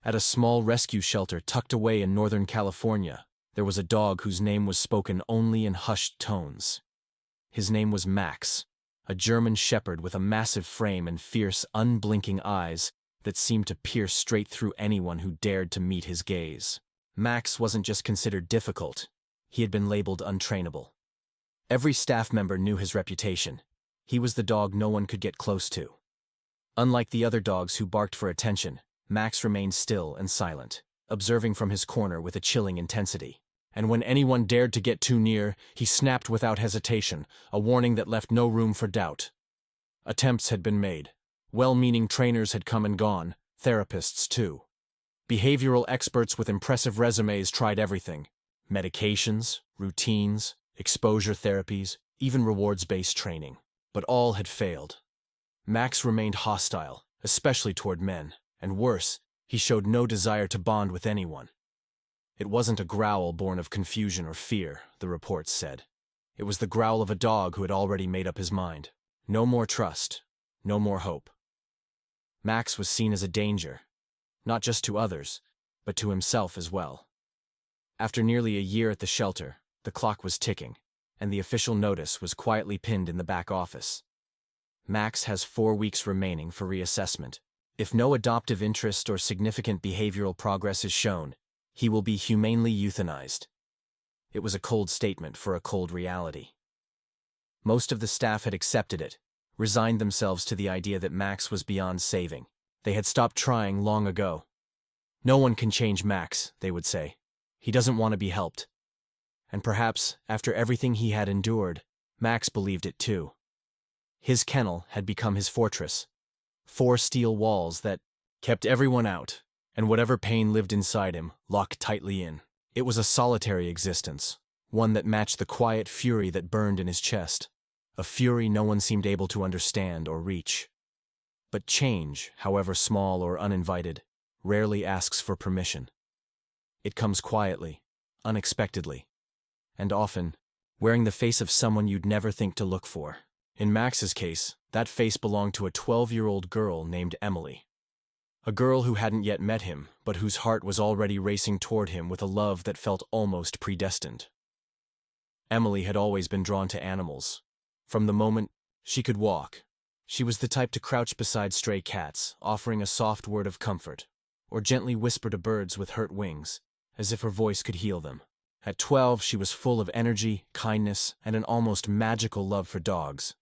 At a small rescue shelter tucked away in Northern California, there was a dog whose name was spoken only in hushed tones. His name was Max, a German shepherd with a massive frame and fierce, unblinking eyes that seemed to pierce straight through anyone who dared to meet his gaze. Max wasn't just considered difficult, he had been labeled untrainable. Every staff member knew his reputation. He was the dog no one could get close to. Unlike the other dogs who barked for attention, Max remained still and silent, observing from his corner with a chilling intensity. And when anyone dared to get too near, he snapped without hesitation, a warning that left no room for doubt. Attempts had been made. Well-meaning trainers had come and gone, therapists too. Behavioral experts with impressive resumes tried everything: medications, routines, exposure therapies, even rewards-based training. But all had failed. Max remained hostile, especially toward men, and worse, he showed no desire to bond with anyone. It wasn't a growl born of confusion or fear, the reports said. It was the growl of a dog who had already made up his mind. No more trust, no more hope. Max was seen as a danger, not just to others, but to himself as well. After nearly a year at the shelter, the clock was ticking, and the official notice was quietly pinned in the back office. Max has 4 weeks remaining for reassessment. If no adoptive interest or significant behavioral progress is shown, he will be humanely euthanized. It was a cold statement for a cold reality. Most of the staff had accepted it, resigned themselves to the idea that Max was beyond saving. They had stopped trying long ago. No one can change Max, they would say. He doesn't want to be helped. And perhaps, after everything he had endured, Max believed it too. His kennel had become his fortress. 4 steel walls that kept everyone out, and whatever pain lived inside him, locked tightly in. It was a solitary existence, one that matched the quiet fury that burned in his chest, a fury no one seemed able to understand or reach. But change, however small or uninvited, rarely asks for permission. It comes quietly, unexpectedly, and often, wearing the face of someone you'd never think to look for. In Max's case, that face belonged to a 12-year-old girl named Emily. A girl who hadn't yet met him, but whose heart was already racing toward him with a love that felt almost predestined. Emily had always been drawn to animals. From the moment she could walk, she was the type to crouch beside stray cats, offering a soft word of comfort, or gently whisper to birds with hurt wings, as if her voice could heal them. At 12, she was full of energy, kindness, and an almost magical love for dogs.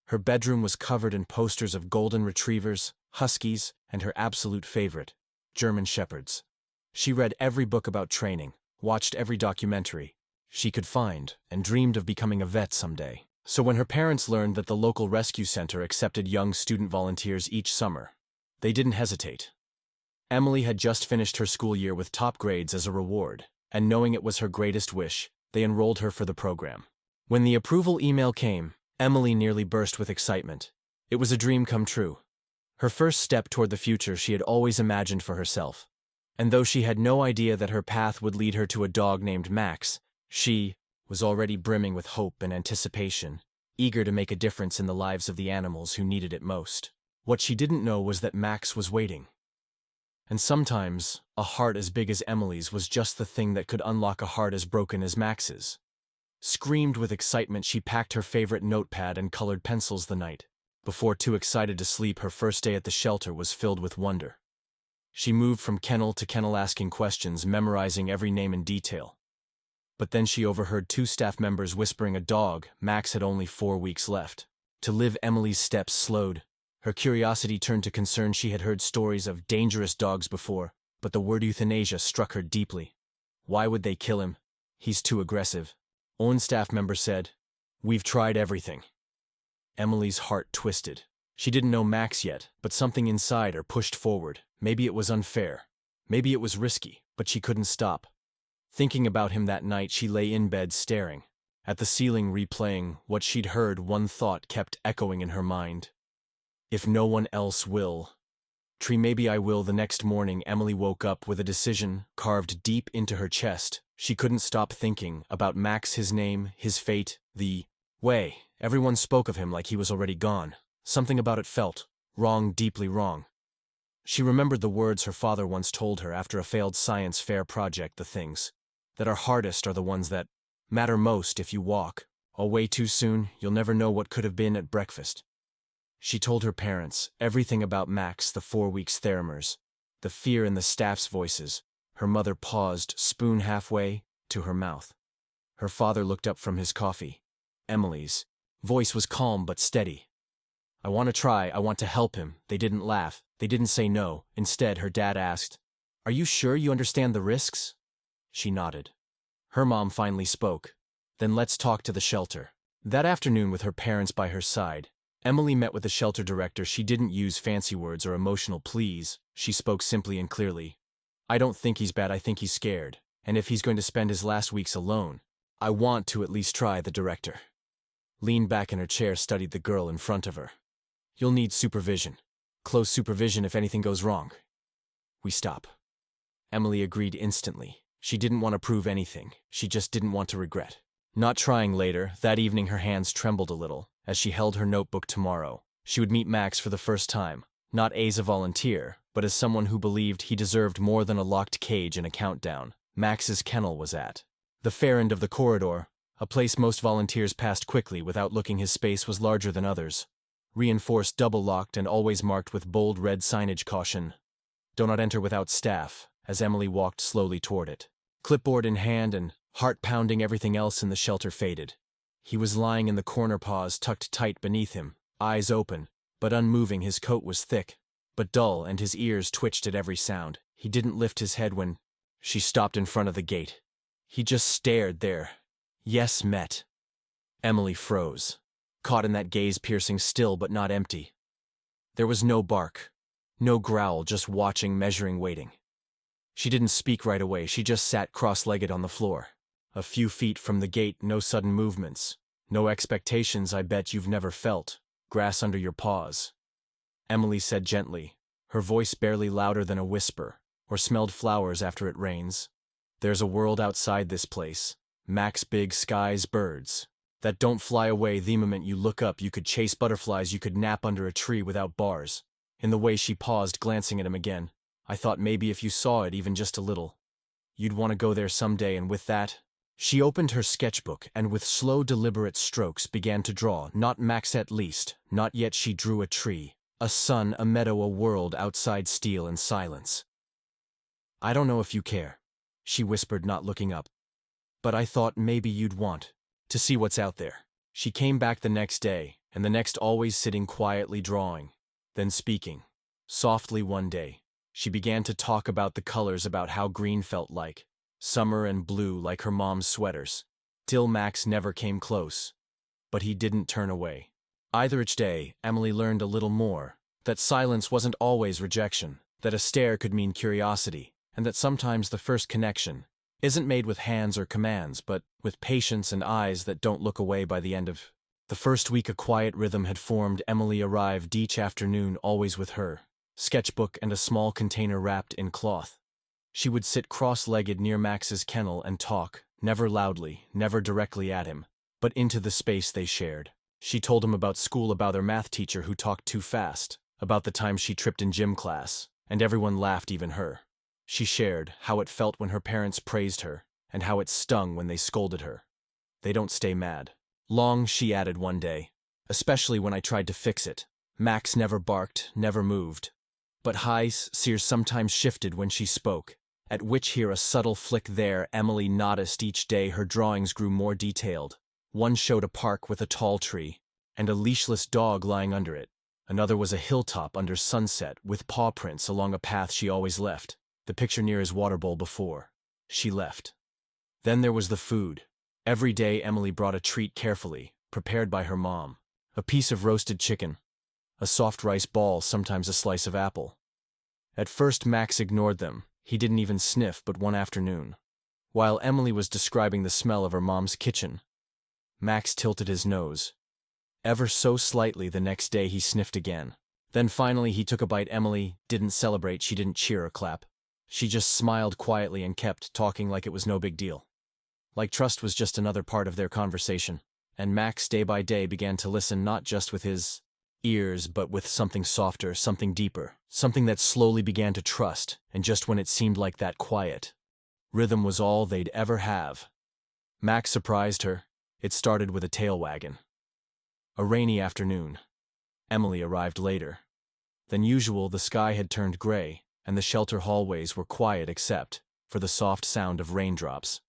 Her bedroom was covered in posters of golden retrievers, huskies, and her absolute favorite, German shepherds. She read every book about training, watched every documentary she could find, and dreamed of becoming a vet someday. So when her parents learned that the local rescue center accepted young student volunteers each summer, they didn't hesitate. Emily had just finished her school year with top grades as a reward, and knowing it was her greatest wish, they enrolled her for the program. When the approval email came, Emily nearly burst with excitement. It was a dream come true. Her first step toward the future she had always imagined for herself. And though she had no idea that her path would lead her to a dog named Max, she was already brimming with hope and anticipation, eager to make a difference in the lives of the animals who needed it most. What she didn't know was that Max was waiting. And sometimes, a heart as big as Emily's was just the thing that could unlock a heart as broken as Max's. Screamed with excitement, she packed her favorite notepad and colored pencils the night. Before too excited to sleep, her first day at the shelter was filled with wonder. She moved from kennel to kennel asking questions, memorizing every name in detail. But then she overheard 2 staff members whispering a dog. Max had only 4 weeks left. To live, Emily's steps slowed. Her curiosity turned to concern. She had heard stories of dangerous dogs before, but the word euthanasia struck her deeply. Why would they kill him? He's too aggressive. One staff member said, "We've tried everything." Emily's heart twisted. She didn't know Max yet, but something inside her pushed forward. Maybe it was unfair. Maybe it was risky, but she couldn't stop. Thinking about him that night, she lay in bed staring at the ceiling, replaying what she'd heard. One thought kept echoing in her mind. If no one else will, maybe I will. The next morning, Emily woke up with a decision carved deep into her chest. She couldn't stop thinking about Max, his name, his fate, the way everyone spoke of him like he was already gone. Something about it felt wrong, deeply wrong. She remembered the words her father once told her after a failed science fair project: the things that are hardest are the ones that matter most. If you walk away too soon, you'll never know what could have been at breakfast. She told her parents everything about Max, the 4 weeks Theramers, the fear in the staff's voices. Her mother paused, spoon halfway to her mouth. Her father looked up from his coffee. Emily's voice was calm but steady. "I want to try, I want to help him." They didn't laugh, they didn't say no. Instead, her dad asked, "Are you sure you understand the risks?" She nodded. Her mom finally spoke. "Then let's talk to the shelter." That afternoon, with her parents by her side, Emily met with the shelter director. She didn't use fancy words or emotional pleas. She spoke simply and clearly. "I don't think he's bad, I think he's scared. And if he's going to spend his last weeks alone, I want to at least try." The director leaned back in her chair, studied the girl in front of her. "You'll need supervision. Close supervision if anything goes wrong. We stop." Emily agreed instantly. She didn't want to prove anything. She just didn't want to regret not trying later. That evening her hands trembled a little as she held her notebook. Tomorrow, she would meet Max for the first time, not as a volunteer, but as someone who believed he deserved more than a locked cage and a countdown. Max's kennel was at the far end of the corridor, a place most volunteers passed quickly without looking. His space was larger than others, reinforced, double-locked, and always marked with bold red signage: "Caution, do not enter without staff." As Emily walked slowly toward it, clipboard in hand and heart pounding, everything else in the shelter faded. He was lying in the corner, paws tucked tight beneath him, eyes open, but unmoving. His coat was thick, but dull, and his ears twitched at every sound. He didn't lift his head when she stopped in front of the gate. He just stared there. Yes, met. Emily froze, caught in that gaze, piercing, still but not empty. There was no bark, no growl, just watching, measuring, waiting. She didn't speak right away. She just sat cross-legged on the floor. A few feet from the gate, no sudden movements, no expectations. "I bet you've never felt grass under your paws," Emily said gently, her voice barely louder than a whisper, "or smelled flowers after it rains. There's a world outside this place. Max, big skies, birds that don't fly away. The moment you look up, you could chase butterflies, you could nap under a tree without bars." In the way she paused, glancing at him again, "I thought maybe if you saw it even just a little, you'd want to go there someday." And with that, she opened her sketchbook and with slow, deliberate strokes began to draw. Not Max, at least, not yet. She drew a tree, a sun, a meadow, a world outside, steel and silence. "I don't know if you care," she whispered, not looking up, "but I thought maybe you'd want to see what's out there." She came back the next day, and the next, always sitting quietly drawing, then speaking. Softly one day, she began to talk about the colors, about how green felt like summer and blue like her mom's sweaters. Till Max never came close, but he didn't turn away either. Each day, Emily learned a little more, that silence wasn't always rejection, that a stare could mean curiosity, and that sometimes the first connection isn't made with hands or commands, but with patience and eyes that don't look away. By the end of the first week, a quiet rhythm had formed. Emily arrived each afternoon, always with her sketchbook and a small container wrapped in cloth. She would sit cross-legged near Max's kennel and talk, never loudly, never directly at him, but into the space they shared. She told him about school, about their math teacher who talked too fast, about the time she tripped in gym class, and everyone laughed, even her. She shared how it felt when her parents praised her, and how it stung when they scolded her. "They don't stay mad long," she added one day, "especially when I tried to fix it. Max never barked, never moved. But High's ears sometimes shifted when she spoke, at which here a subtle flick there." Emily noticed each day her drawings grew more detailed. One showed a park with a tall tree and a leashless dog lying under it. Another was a hilltop under sunset with paw prints along a path she always left, the picture near his water bowl before she left. Then there was the food. Every day Emily brought a treat carefully prepared by her mom. A piece of roasted chicken, a soft rice ball, sometimes a slice of apple. At first Max ignored them. He didn't even sniff. But one afternoon, while Emily was describing the smell of her mom's kitchen, Max tilted his nose, ever so slightly. The next day he sniffed again. Then finally he took a bite. Emily didn't celebrate, she didn't cheer or clap. She just smiled quietly and kept talking like it was no big deal. Like trust was just another part of their conversation. And Max, day by day, began to listen, not just with his ears, but with something softer, something deeper, something that slowly began to trust, and just when it seemed like that quiet rhythm was all they'd ever have. Max surprised her. It started with a tail wagging. A rainy afternoon. Emily arrived later than usual. The sky had turned gray, and the shelter hallways were quiet except for the soft sound of raindrops.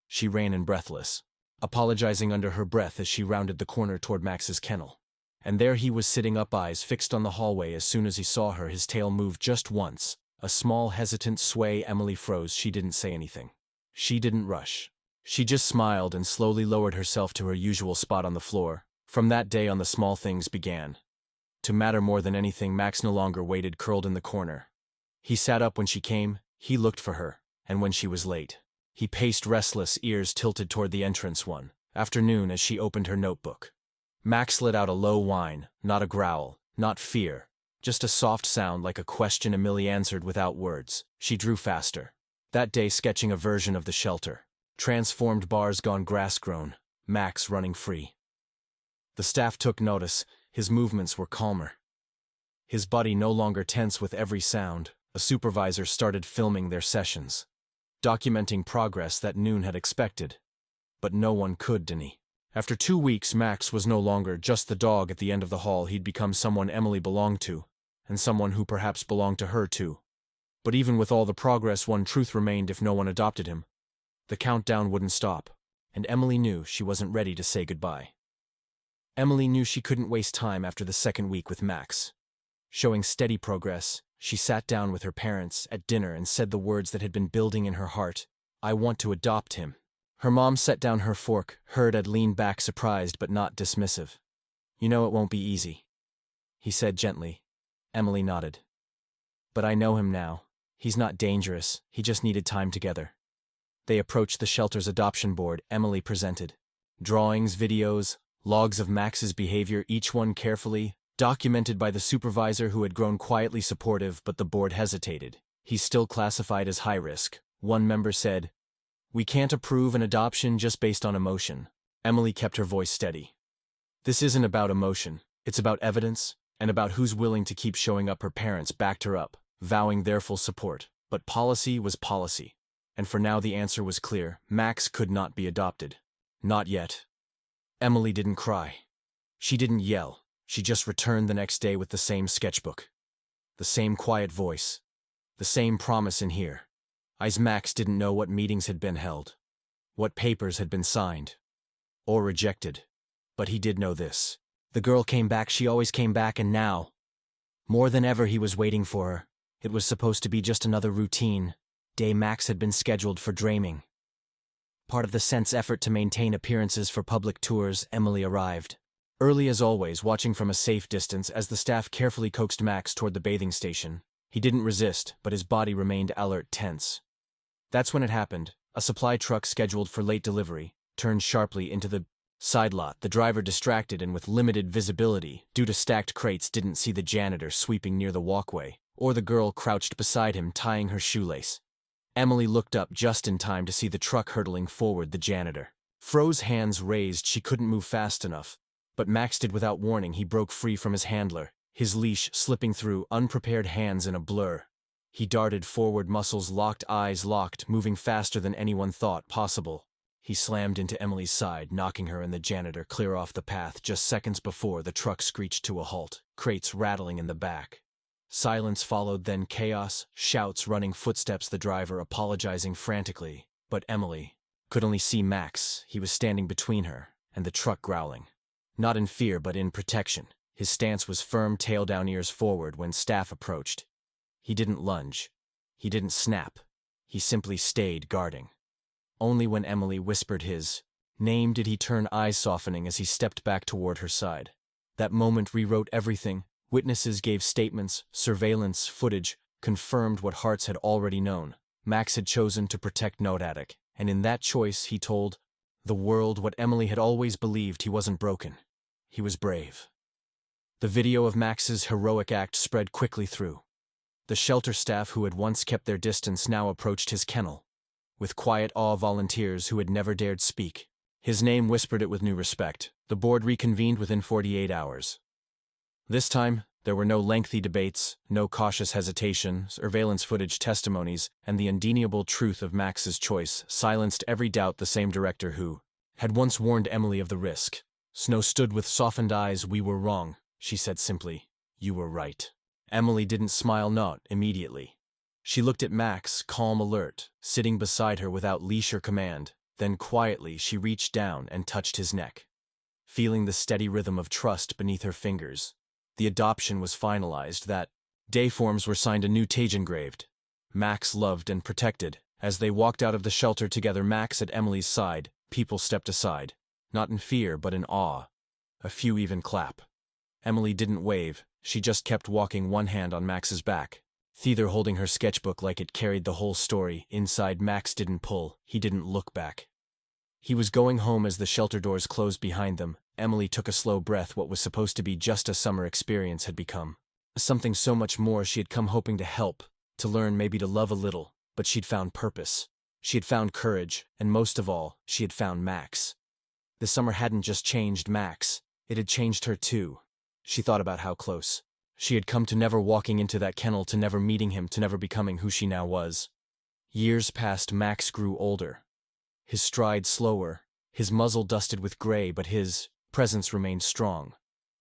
She ran in breathless, apologizing under her breath as she rounded the corner toward Max's kennel. And there he was sitting up, eyes fixed on the hallway. As soon as he saw her, his tail moved just once, a small hesitant sway. Emily froze. She didn't say anything. She didn't rush. She just smiled and slowly lowered herself to her usual spot on the floor. From that day on, the small things began to matter more than anything. Max no longer waited curled in the corner. He sat up when she came, he looked for her, and when she was late, he paced restless, ears tilted toward the entrance one afternoon as she opened her notebook. Max let out a low whine, not a growl, not fear, just a soft sound like a question Emily answered without words. She drew faster. That day, sketching a version of the shelter. Transformed bars gone grass-grown, Max running free. The staff took notice. His movements were calmer. His body no longer tense with every sound. A supervisor started filming their sessions, documenting progress that Noon had expected. But no one could deny. After 2 weeks, Max was no longer just the dog at the end of the hall. He'd become someone Emily belonged to, and someone who perhaps belonged to her too. But even with all the progress, one truth remained: if no one adopted him, the countdown wouldn't stop, and Emily knew she wasn't ready to say goodbye. Emily knew she couldn't waste time after the second week with Max. Showing steady progress, she sat down with her parents at dinner and said the words that had been building in her heart: "I want to adopt him." Her mom set down her fork. Herd had leaned back, surprised but not dismissive. "You know it won't be easy," he said gently. Emily nodded. "But I know him now. He's not dangerous, he just needed time together." They approached the shelter's adoption board. Emily presented drawings, videos, logs of Max's behavior, each one carefully documented by the supervisor who had grown quietly supportive. But the board hesitated. "He's still classified as high risk," one member said. "We can't approve an adoption just based on emotion." Emily kept her voice steady. "This isn't about emotion, it's about evidence, and about who's willing to keep showing up." Her parents backed her up, vowing their full support. But policy was policy, and for now the answer was clear: Max could not be adopted. Not yet. Emily didn't cry. She didn't yell. She just returned the next day with the same sketchbook, the same quiet voice, the same promise in here. Max didn't know what meetings had been held, what papers had been signed or rejected, but he did know this: the girl came back. She always came back, and now, more than ever, he was waiting for her. It was supposed to be just another routine day. Max had been scheduled for dreaming, part of the Scent's effort to maintain appearances for public tours. Emily arrived early as always, watching from a safe distance as the staff carefully coaxed Max toward the bathing station. He didn't resist, but his body remained alert, tense. That's when it happened. A supply truck scheduled for late delivery turned sharply into the side lot. The driver, distracted and with limited visibility due to stacked crates, didn't see the janitor sweeping near the walkway, or the girl crouched beside him tying her shoelace. Emily looked up just in time to see the truck hurtling forward. The janitor froze, hands raised. She couldn't move fast enough, but Max did without warning. He broke free from his handler, his leash slipping through unprepared hands in a blur. He darted forward, muscles locked, eyes locked, moving faster than anyone thought possible. He slammed into Emily's side, knocking her and the janitor clear off the path. Just seconds before, the truck screeched to a halt, crates rattling in the back. Silence followed, then chaos, shouts, running footsteps, the driver apologizing frantically. But Emily could only see Max. He was standing between her and the truck, growling. Not in fear, but in protection. His stance was firm, tail down, ears forward. When staff approached, he didn't lunge. He didn't snap. He simply stayed, guarding. Only when Emily whispered his name did he turn, eyes softening as he stepped back toward her side. That moment rewrote everything. Witnesses gave statements, surveillance footage confirmed what hearts had already known. Max had chosen to protect Nodatic, and in that choice he told the world what Emily had always believed: he wasn't broken. He was brave. The video of Max's heroic act spread quickly through. The shelter staff, who had once kept their distance, now approached his kennel with quiet awe. Volunteers who had never dared speak his name whispered it with new respect. The board reconvened within 48 hours. This time, there were no lengthy debates, no cautious hesitation, surveillance footage testimonies, and the undeniable truth of Max's choice silenced every doubt. The same director who had once warned Emily of the risk. Snow stood with softened eyes. "We were wrong," she said simply. "You were right." Emily didn't smile, not immediately. She looked at Max, calm, alert, sitting beside her without leash or command. Then quietly she reached down and touched his neck. Feeling the steady rhythm of trust beneath her fingers, the adoption was finalized. That day forms were signed, a new tage engraved. Max loved and protected. As they walked out of the shelter together, Max at Emily's side, people stepped aside. Not in fear, but in awe. A few even clap. Emily didn't wave, she just kept walking, one hand on Max's back, neither holding her sketchbook like it carried the whole story. Inside, Max didn't pull, he didn't look back. He was going home as the shelter doors closed behind them. Emily took a slow breath. What was supposed to be just a summer experience had become something so much more. She had come hoping to help, to learn, maybe to love a little, but she'd found purpose. She had found courage, and most of all, she had found Max. The summer hadn't just changed Max, it had changed her too. She thought about how close she had come to never walking into that kennel, to never meeting him, to never becoming who she now was. Years passed. Max grew older. His stride slower, his muzzle dusted with gray, but his presence remained strong.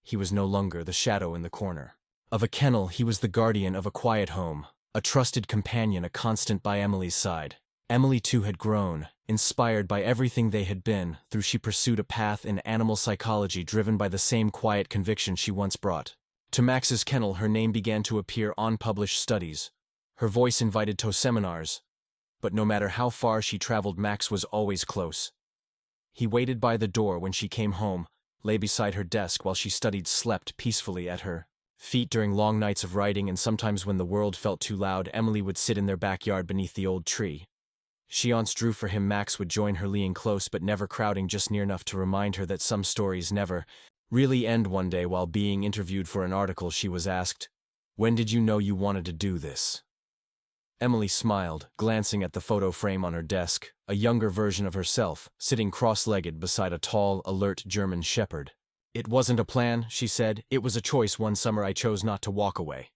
He was no longer the shadow in the corner of a kennel. He was the guardian of a quiet home, a trusted companion, a constant by Emily's side. Emily too had grown, inspired by everything they had been through. She pursued a path in animal psychology, driven by the same quiet conviction she once brought to Max's kennel. Her name began to appear on published studies. Her voice invited to seminars. But no matter how far she traveled, Max was always close. He waited by the door when she came home, lay beside her desk while she studied, slept peacefully at her feet during long nights of writing, and sometimes when the world felt too loud, Emily would sit in their backyard beneath the old tree. She once drew for him. Max would join her, leaning close but never crowding, just near enough to remind her that some stories never really end. One day, while being interviewed for an article, she was asked, "When did you know you wanted to do this?" Emily smiled, glancing at the photo frame on her desk, a younger version of herself, sitting cross-legged beside a tall, alert German shepherd. "It wasn't a plan," she said. "It was a choice. One summer I chose not to walk away.